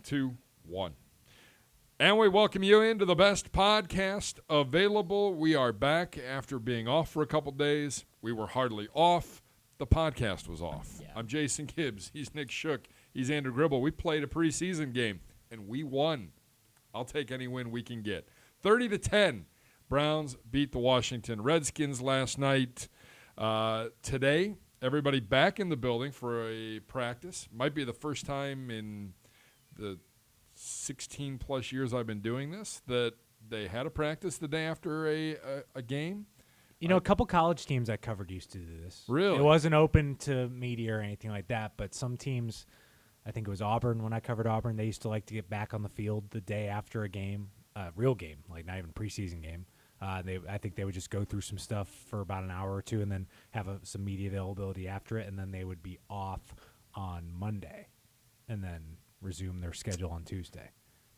2, 1. And we welcome you into the best podcast available. We are back after being off for a couple days. We were hardly off. The podcast was off. Yeah. I'm Jason Gibbs. He's Nick Shook. He's Andrew Gribble. We played a preseason game, and we won. I'll take any win we can get. 30-10. Browns beat the Washington Redskins last night. Today, everybody back in the building for a practice. Might be the first time in the 16-plus years I've been doing this that they had a practice the day after a game. You know, a couple college teams I covered used to do this. Really? It wasn't open to media or anything like that, but some teams, I think it was Auburn when I covered Auburn, they used to like to get back on the field the day after a game, real game, like not even preseason game. I think they would just go through some stuff for about an hour or two and then have some media availability after it, and then they would be off on Monday and then resume their schedule on Tuesday.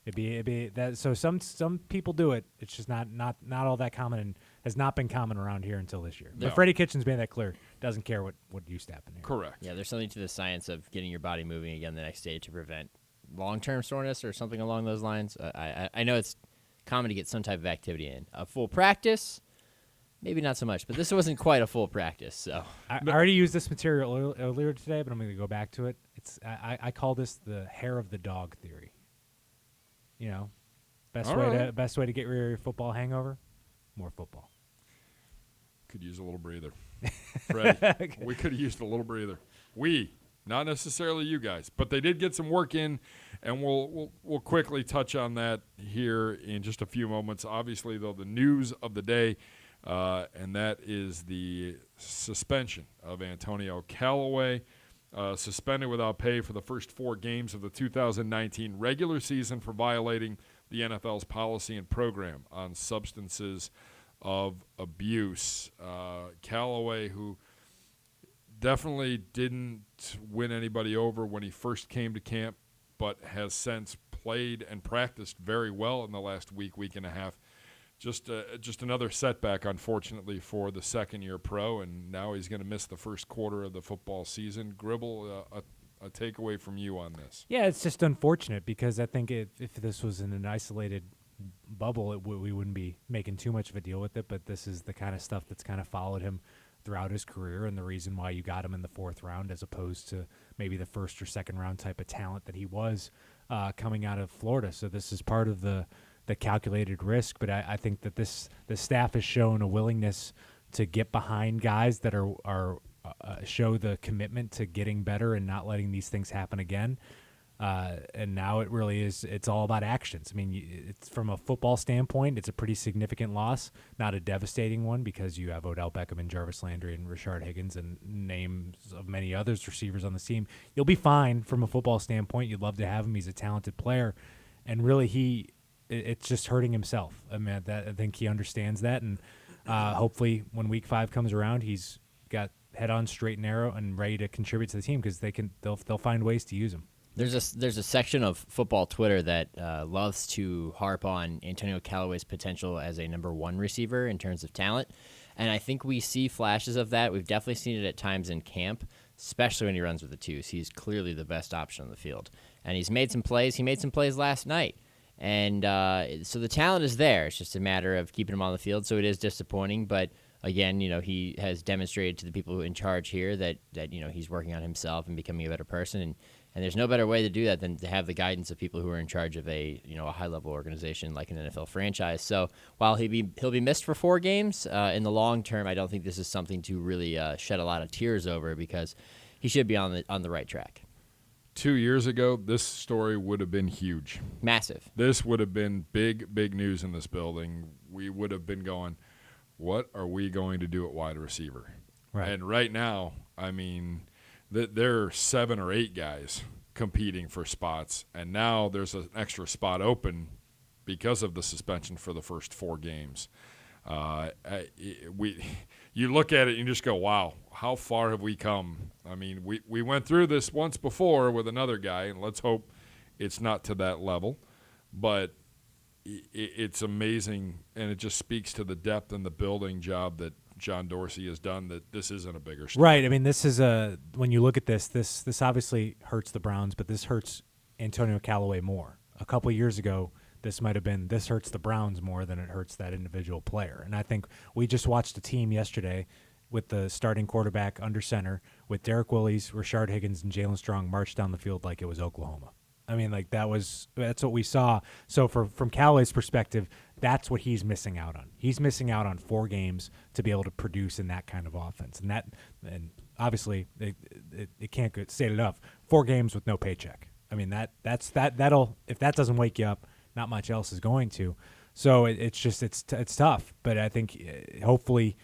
It'd be that. So some people do it. It's just not all that common and has not been common around here until this year. No. But Freddie Kitchens made that clear. Doesn't care what used to happen here. Correct. Yeah, there's something to the science of getting your body moving again the next day to prevent long-term soreness or something along those lines. I know it's common to get some type of activity in. A full practice, maybe not so much, but this wasn't quite a full practice. So I already used this material earlier today, but I'm going to go back to it. I call this the hair of the dog theory. You know, best way to get rid of your football hangover, more football. Could use a little breather. Freddie, we could have used a little breather. We, not necessarily you guys, but they did get some work in, and we'll quickly touch on that here in just a few moments. Obviously, though, the news of the day, and that is the suspension of Antonio Callaway. Suspended without pay for the first 4 games of the 2019 regular season for violating the NFL's policy and program on substances of abuse. Callaway, who definitely didn't win anybody over when he first came to camp, but has since played and practiced very well in the last week and a half. Just another setback, unfortunately, for the second-year pro, and now he's going to miss the first quarter of the football season. Gribble, a takeaway from you on this? Yeah, it's just unfortunate because I think if this was in an isolated bubble, we wouldn't be making too much of a deal with it, but this is the kind of stuff that's kind of followed him throughout his career and the reason why you got him in the 4th round as opposed to maybe the 1st or 2nd round type of talent that he was coming out of Florida. So this is part of the calculated risk, but I think that the staff has shown a willingness to get behind guys that are show the commitment to getting better and not letting these things happen again. And now it really is. It's all about actions. I mean, it's from a football standpoint, it's a pretty significant loss, not a devastating one because you have Odell Beckham and Jarvis Landry and Rashard Higgins and names of many others receivers on the team. You'll be fine from a football standpoint. You'd love to have him. He's a talented player, and really it's just hurting himself. I mean, I think he understands that, and hopefully when Week 5 comes around, he's got head on straight and narrow and ready to contribute to the team because they'll find ways to use him. There's a section of football Twitter that loves to harp on Antonio Callaway's potential as a number 1 receiver in terms of talent, and I think we see flashes of that. We've definitely seen it at times in camp, especially when he runs with the twos. He's clearly the best option on the field, and he's made some plays. He made some plays last night. And so the talent is there. It's just a matter of keeping him on the field. So it is disappointing. But, again, you know, he has demonstrated to the people in charge here that you know, he's working on himself and becoming a better person. And there's no better way to do that than to have the guidance of people who are in charge of a high-level organization like an NFL franchise. So while he'll be missed for 4 games, in the long term, I don't think this is something to really shed a lot of tears over because he should be on the right track. 2 years ago, this story would have been huge. Massive. This would have been big news in this building. We would have been going, what are we going to do at wide receiver? Right. And right now, I mean, there are 7 or 8 guys competing for spots, and now there's an extra spot open because of the suspension for the first 4 games. You look at it and you just go, wow, how far have we come? I mean, we went through this once before with another guy, and let's hope it's not to that level. But it's amazing, and it just speaks to the depth and the building job that John Dorsey has done, that this isn't a bigger story. Right. I mean, this is when you look at this obviously hurts the Browns, but this hurts Antonio Callaway more. A couple years ago, this might have been, this hurts the Browns more than it hurts that individual player. And I think we just watched a team yesterday with the starting quarterback under center with Derek Willis, Rashard Higgins, and Jalen Strong march down the field like it was Oklahoma. I mean, like that's what we saw. So from Callaway's perspective, that's what he's missing out on. He's missing out on 4 games to be able to produce in that kind of offense. And obviously it can't get stated enough. 4 games with no paycheck. I mean, that'll if that doesn't wake you up, not much else is going to. So it's tough. But I think hopefully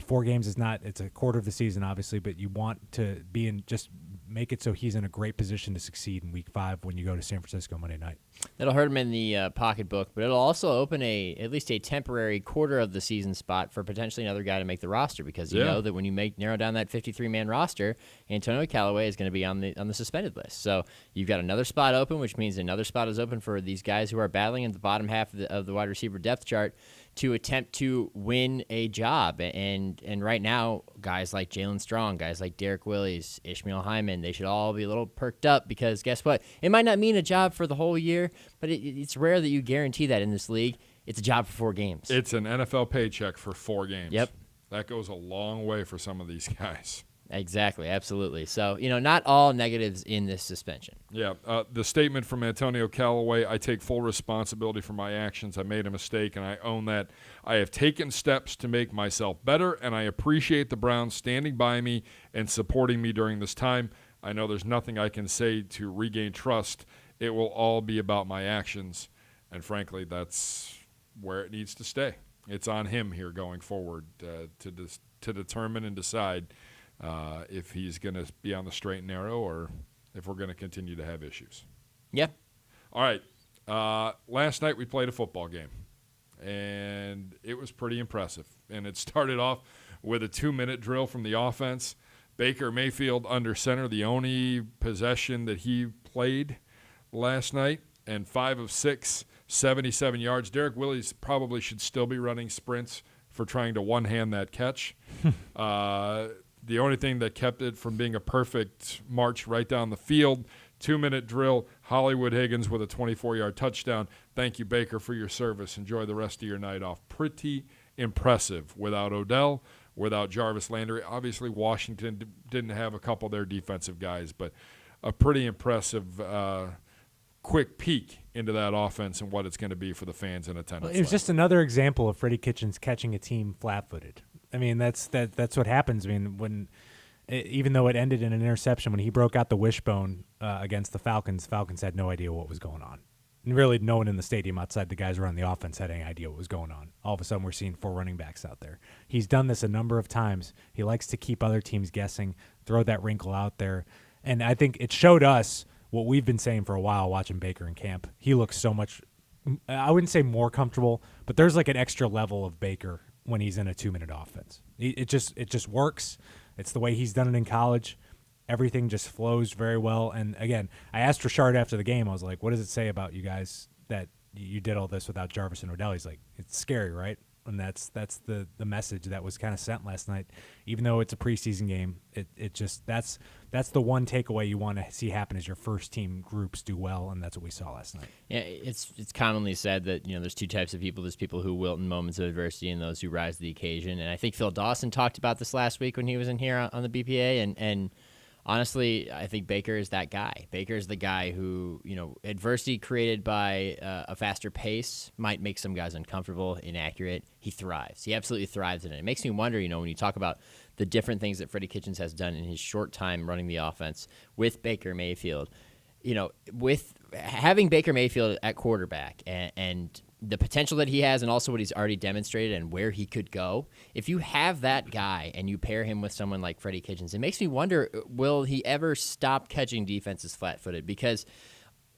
4 games is not, it's a quarter of the season, obviously, but you want to be in, just make it so he's in a great position to succeed in week 5 when you go to San Francisco Monday night. That'll hurt him in the pocketbook, but it'll also open at least a temporary quarter of the season spot for potentially another guy to make the roster, because you know that when you narrow down that 53-man roster, Antonio Callaway is going to be on the suspended list. So you've got another spot open, which means another spot is open for these guys who are battling at the bottom half of the wide receiver depth chart to attempt to win a job. And right now, guys like Jalen Strong, guys like Derek Willis, Ishmael Hyman, they should all be a little perked up, because guess what? It might not mean a job for the whole year, but it's rare that you guarantee that in this league. It's a job for 4 games. It's an NFL paycheck for 4 games. Yep. That goes a long way for some of these guys. Exactly, absolutely. So, not all negatives in this suspension. Yeah, the statement from Antonio Callaway, I take full responsibility for my actions. I made a mistake, and I own that. I have taken steps to make myself better, and I appreciate the Browns standing by me and supporting me during this time. I know there's nothing I can say to regain trust. It will all be about my actions, and frankly, that's where it needs to stay. It's on him here going forward to determine and decide if he's going to be on the straight and narrow or if we're going to continue to have issues. Yeah. All right. Last night we played a football game, and it was pretty impressive. And it started off with a 2-minute drill from the offense. Baker Mayfield under center, the only possession that he played last night, and 5 of 6, 77 yards. Derek Willis probably should still be running sprints for trying to one-hand that catch. The only thing that kept it from being a perfect march right down the field, 2-minute drill, Hollywood Higgins with a 24-yard touchdown. Thank you, Baker, for your service. Enjoy the rest of your night off. Pretty impressive without Odell, without Jarvis Landry. Obviously, Washington didn't have a couple of their defensive guys, but a pretty impressive quick peek into that offense and what it's going to be for the fans in attendance. Well, it was just another example of Freddie Kitchens catching a team flat-footed. I mean, that's what happens. I mean, even though it ended in an interception, when he broke out the wishbone against the Falcons had no idea what was going on. And really, no one in the stadium outside the guys running the offense had any idea what was going on. All of a sudden, we're seeing 4 running backs out there. He's done this a number of times. He likes to keep other teams guessing, throw that wrinkle out there. And I think it showed us what we've been saying for a while watching Baker in camp. He looks so much, I wouldn't say more comfortable, but there's like an extra level of Baker when he's in a 2-minute offense. It just works. It's the way he's done it in college. Everything just flows very well. And again, I asked Rashard after the game, I was like, what does it say about you guys that you did all this without Jarvis and Odell? He's like, it's scary, right? And that's the message that was kind of sent last night. Even though it's a preseason game, it just that's the one takeaway you want to see happen is your first team groups do well, and that's what we saw last night. Yeah, it's commonly said that there's 2 types of people. There's people who wilt in moments of adversity and those who rise to the occasion. And I think Phil Dawson talked about this last week when he was in here on the BPA, and honestly, I think Baker is that guy. Baker is the guy who, adversity created by a faster pace might make some guys uncomfortable, inaccurate. He thrives. He absolutely thrives in it. It makes me wonder, when you talk about the different things that Freddie Kitchens has done in his short time running the offense with Baker Mayfield, with having Baker Mayfield at quarterback and the potential that he has and also what he's already demonstrated and where he could go, if you have that guy and you pair him with someone like Freddie Kitchens, it makes me wonder, will he ever stop catching defenses flat-footed? Because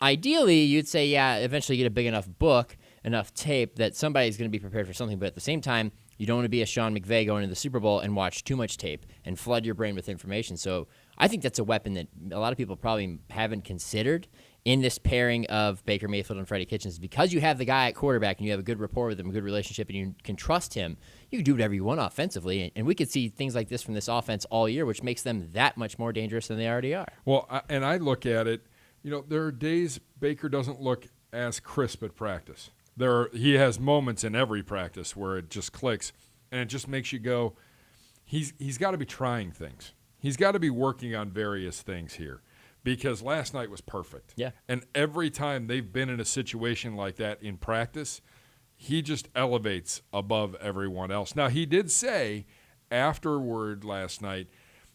ideally, you'd say, yeah, eventually get a big enough book, enough tape that somebody's going to be prepared for something, but at the same time, you don't want to be a Sean McVay going into the Super Bowl and watch too much tape and flood your brain with information. So I think that's a weapon that a lot of people probably haven't considered in this pairing of Baker Mayfield and Freddie Kitchens. Because you have the guy at quarterback and you have a good rapport with him, a good relationship, and you can trust him, you can do whatever you want offensively. And we could see things like this from this offense all year, which makes them that much more dangerous than they already are. Well, and I look at it, There are days Baker doesn't look as crisp at practice. He has moments in every practice where it just clicks, and it just makes you go, he's got to be trying things. He's got to be working on various things here, because last night was perfect. Yeah. And every time they've been in a situation like that in practice, he just elevates above everyone else. Now, he did say afterward last night,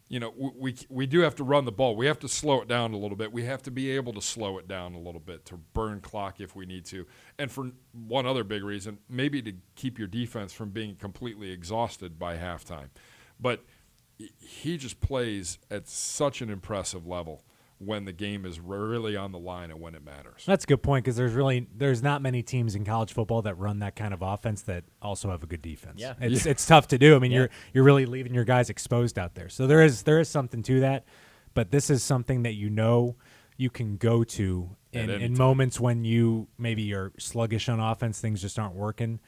we do have to run the ball. We have to slow it down a little bit. We have to be able to slow it down a little bit to burn clock if we need to. And for one other big reason, maybe to keep your defense from being completely exhausted by halftime. But he just plays at such an impressive level when the game is really on the line and when it matters. That's a good point, because there's not many teams in college football that run that kind of offense that also have a good defense. Yeah. It's tough to do. I mean, you're really leaving your guys exposed out there. So there is something to that, but this is something that you can go to in moments when maybe you're sluggish on offense, things just aren't working.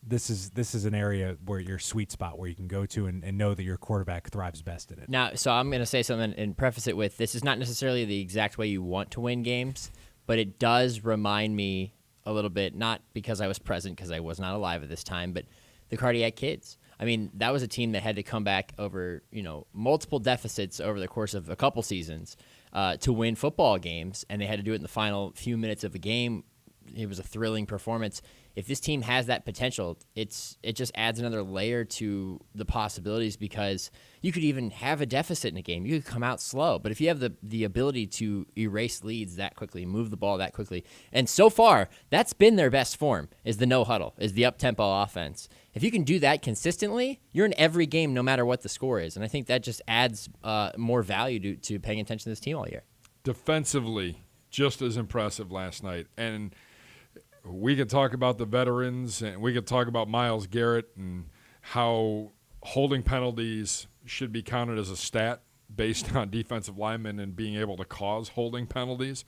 This is an area where your sweet spot where you can go to and know that your quarterback thrives best in it. Now, so I'm going to say something and preface it with, this is not necessarily the exact way you want to win games, but it does remind me a little bit, not because I was present, because I was not alive at this time, but the Cardiac Kids. I mean, that was a team that had to come back over, multiple deficits over the course of a couple seasons to win football games, and they had to do it in the final few minutes of the game. It was a thrilling performance. If this team has that potential, it just adds another layer to the possibilities, because you could even have a deficit in a game. You could come out slow. But if you have the ability to erase leads that quickly, move the ball that quickly, and so far, that's been their best form, is the no-huddle, is the up-tempo offense. If you can do that consistently, you're in every game no matter what the score is. And I think that just adds more value to paying attention to this team all year. Defensively, just as impressive last night. And we could talk about the veterans, and we could talk about Myles Garrett and how holding penalties should be counted as a stat based on defensive linemen and being able to cause holding penalties.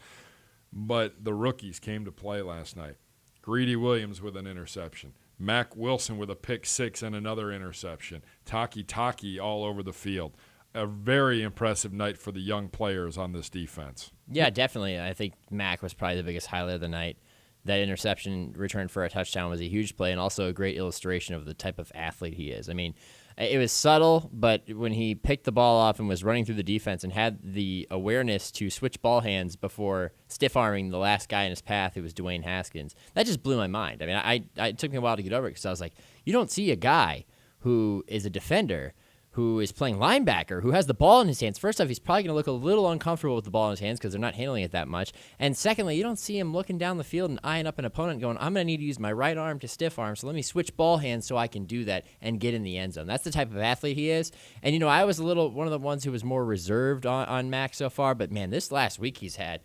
But the rookies came to play last night. Greedy Williams with an interception. Mack Wilson with a pick six and another interception. Taki all over the field. A very impressive night for the young players on this defense. Yeah, definitely. I think Mack was probably the biggest highlight of the night. That interception return for a touchdown was a huge play and also a great illustration of the type of athlete he is. I mean, it was subtle, but when he picked the ball off and was running through the defense and had the awareness to switch ball hands before stiff-arming the last guy in his path, who was Dwayne Haskins, that just blew my mind. I mean, it took me a while to get over it, because I was like, you don't see a guy who is a defender who is playing linebacker, who has the ball in his hands. First off, he's probably going to look a little uncomfortable with the ball in his hands because they're not handling it that much. And secondly, you don't see him looking down the field and eyeing up an opponent going, I'm going to need to use my right arm to stiff arm, so let me switch ball hands so I can do that and get in the end zone. That's the type of athlete he is. And, I was one of the ones who was more reserved on Mac so far, but, man, this last week he's had,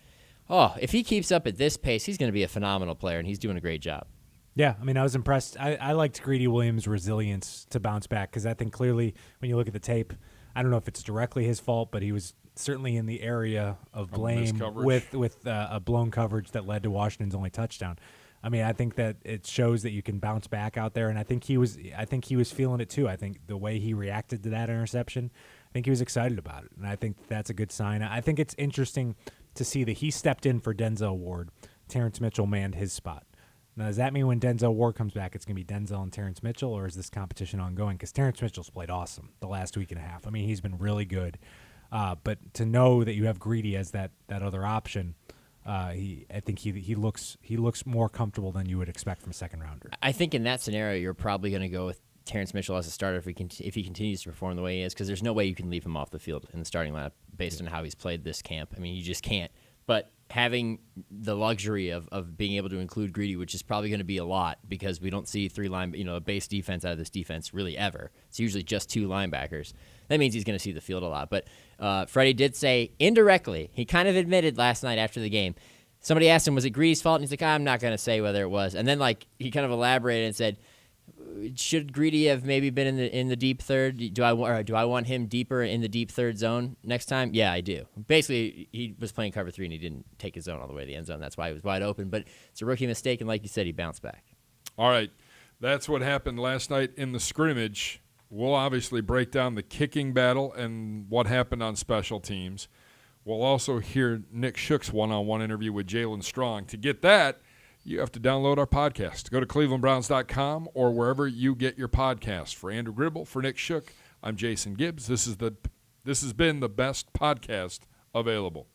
if he keeps up at this pace, he's going to be a phenomenal player, and he's doing a great job. Yeah, I mean, I was impressed. I liked Greedy Williams' resilience to bounce back, because I think clearly when you look at the tape, I don't know if it's directly his fault, but he was certainly in the area of blame with a blown coverage that led to Washington's only touchdown. I mean, I think that it shows that you can bounce back out there, and I think he was feeling it too. I think the way he reacted to that interception, I think he was excited about it, and I think that's a good sign. I think it's interesting to see that he stepped in for Denzel Ward. Terrence Mitchell manned his spot. Now, does that mean when Denzel Ward comes back, it's going to be Denzel and Terrence Mitchell, or is this competition ongoing? Because Terrence Mitchell's played awesome the last week and a half. I mean, he's been really good. But to know that you have Greedy as that other option, I think he looks more comfortable than you would expect from a second rounder. I think in that scenario, you're probably going to go with Terrence Mitchell as a starter if he continues to perform the way he is, because there's no way you can leave him off the field in the starting lineup based on how he's played this camp. I mean, you just can't. But having the luxury of being able to include Greedy, which is probably going to be a lot, because we don't see a base defense out of this defense really ever. It's usually just two linebackers. That means he's going to see the field a lot. But Freddie did say indirectly, he kind of admitted last night after the game, somebody asked him, was it Greedy's fault? And he's like, I'm not going to say whether it was. And then he kind of elaborated and said, should Greedy have maybe been in the deep third? Do I want him deeper in the deep third zone next time? Yeah, I do. Basically, he was playing cover 3 and he didn't take his zone all the way to the end zone. That's why he was wide open. But it's a rookie mistake, and like you said, he bounced back. All right, that's what happened last night in the scrimmage. We'll obviously break down the kicking battle and what happened on special teams. We'll also hear Nick Shook's one-on-one interview with Jalen Strong. To get that, you have to download our podcast. Go to clevelandbrowns.com or wherever you get your podcast. For Andrew Gribble, for Nick Shook, I'm Jason Gibbs. This has been the best podcast available.